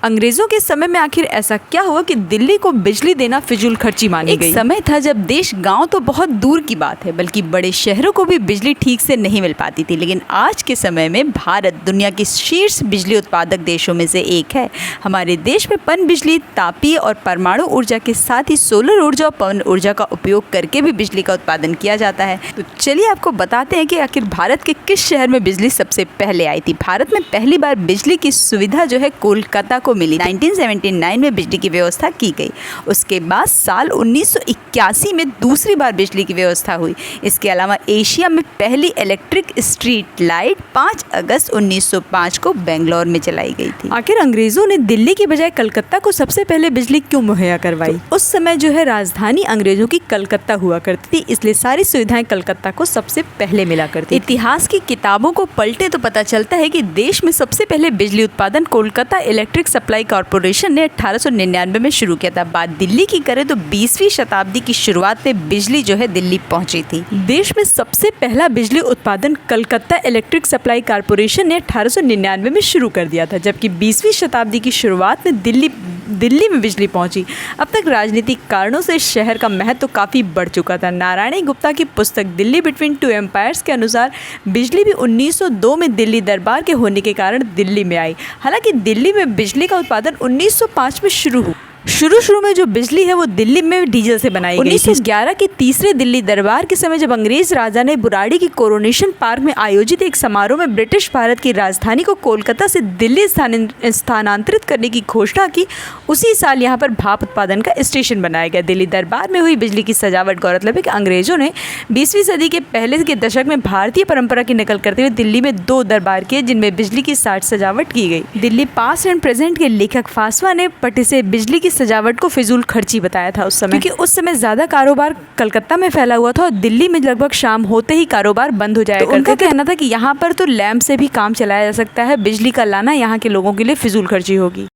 अंग्रेजों के समय में आखिर ऐसा क्या हुआ कि दिल्ली को बिजली देना फिजूल खर्ची मानी गई। एक समय था जब देश गांव तो बहुत दूर की बात है, बल्कि बड़े शहरों को भी बिजली ठीक से नहीं मिल पाती थी। लेकिन आज के समय में भारत दुनिया के शीर्ष बिजली उत्पादक देशों में से एक है। हमारे देश में पन बिजली, तापीय और परमाणु ऊर्जा के साथ ही सोलर ऊर्जा और पवन ऊर्जा का उपयोग करके भी बिजली का उत्पादन किया जाता है। तो चलिए आपको बताते हैं कि आखिर भारत के किस शहर में बिजली सबसे पहले आई थी। भारत में पहली बार बिजली की सुविधा जो है कोलकाता को मिली। 1979 में बिजली की व्यवस्था की गई। उसके बाद साल 1981 में दूसरी बार बिजली की व्यवस्था हुई। इसके अलावा एशिया में पहली इलेक्ट्रिक स्ट्रीट लाइट 5 अगस्त 1905 को बेंगलोर में चलाई गई थी। आखिर अंग्रेजों ने दिल्ली की बजाय कलकत्ता को सबसे पहले बिजली क्यों मुहैया करवाई? तो उस समय जो है राजधानी अंग्रेजों की कलकत्ता हुआ करती थी, इसलिए सारी सुविधाएं कलकत्ता को सबसे पहले मिला करती। इतिहास की किताबों को पलटे तो पता चलता है कि देश में सबसे पहले बिजली उत्पादन कोलकाता इलेक्ट्रिक सप्लाई कॉर्पोरेशन ने 1899 में शुरू किया था। बात दिल्ली की करें तो 20वीं शताब्दी की शुरुआत में बिजली जो है दिल्ली पहुंची थी। देश में सबसे पहला बिजली उत्पादन कलकत्ता इलेक्ट्रिक सप्लाई कॉर्पोरेशन ने 1899 में शुरू कर दिया था, जबकि 20वीं शताब्दी की शुरुआत में दिल्ली में बिजली पहुंची। अब तक राजनीतिक कारणों से शहर का महत्व काफ़ी बढ़ चुका था। नारायण गुप्ता की पुस्तक दिल्ली बिटवीन टू एम्पायर्स के अनुसार बिजली भी 1902 में दिल्ली दरबार के होने के कारण दिल्ली में आई। हालांकि दिल्ली में बिजली का उत्पादन 1905 में शुरू हुआ। शुरू में जो बिजली है वो दिल्ली में डीजल से बनाई गई थी। 1911 के तीसरे दिल्ली दरबार के समय जब अंग्रेज राजा ने बुराड़ी की कोरोनेशन पार्क में आयोजित एक समारोह में ब्रिटिश भारत की राजधानी को कोलकाता से दिल्ली स्थानांतरित करने की घोषणा की, उसी साल यहाँ पर भाप उत्पादन का स्टेशन बनाया गया। दिल्ली दरबार में हुई बिजली की सजावट गौरतलब है कि अंग्रेजों ने 20वीं सदी के पहले के दशक में भारतीय परंपरा की नकल करते हुए दिल्ली में 2 दरबार किए, जिनमें बिजली की सजावट की गई। दिल्ली पास्ट एंड प्रेजेंट के लेखक फासवा ने पटिसे बिजली की सजावट को फिजूल खर्ची बताया था उस समय, क्योंकि उस समय ज्यादा कारोबार कलकत्ता में फैला हुआ था और दिल्ली में लगभग शाम होते ही कारोबार बंद हो जाएगा। तो उनका कहना था कि यहाँ पर तो लैंप से भी काम चलाया जा सकता है, बिजली का लाना यहाँ के लोगों के लिए फिजूल खर्ची होगी।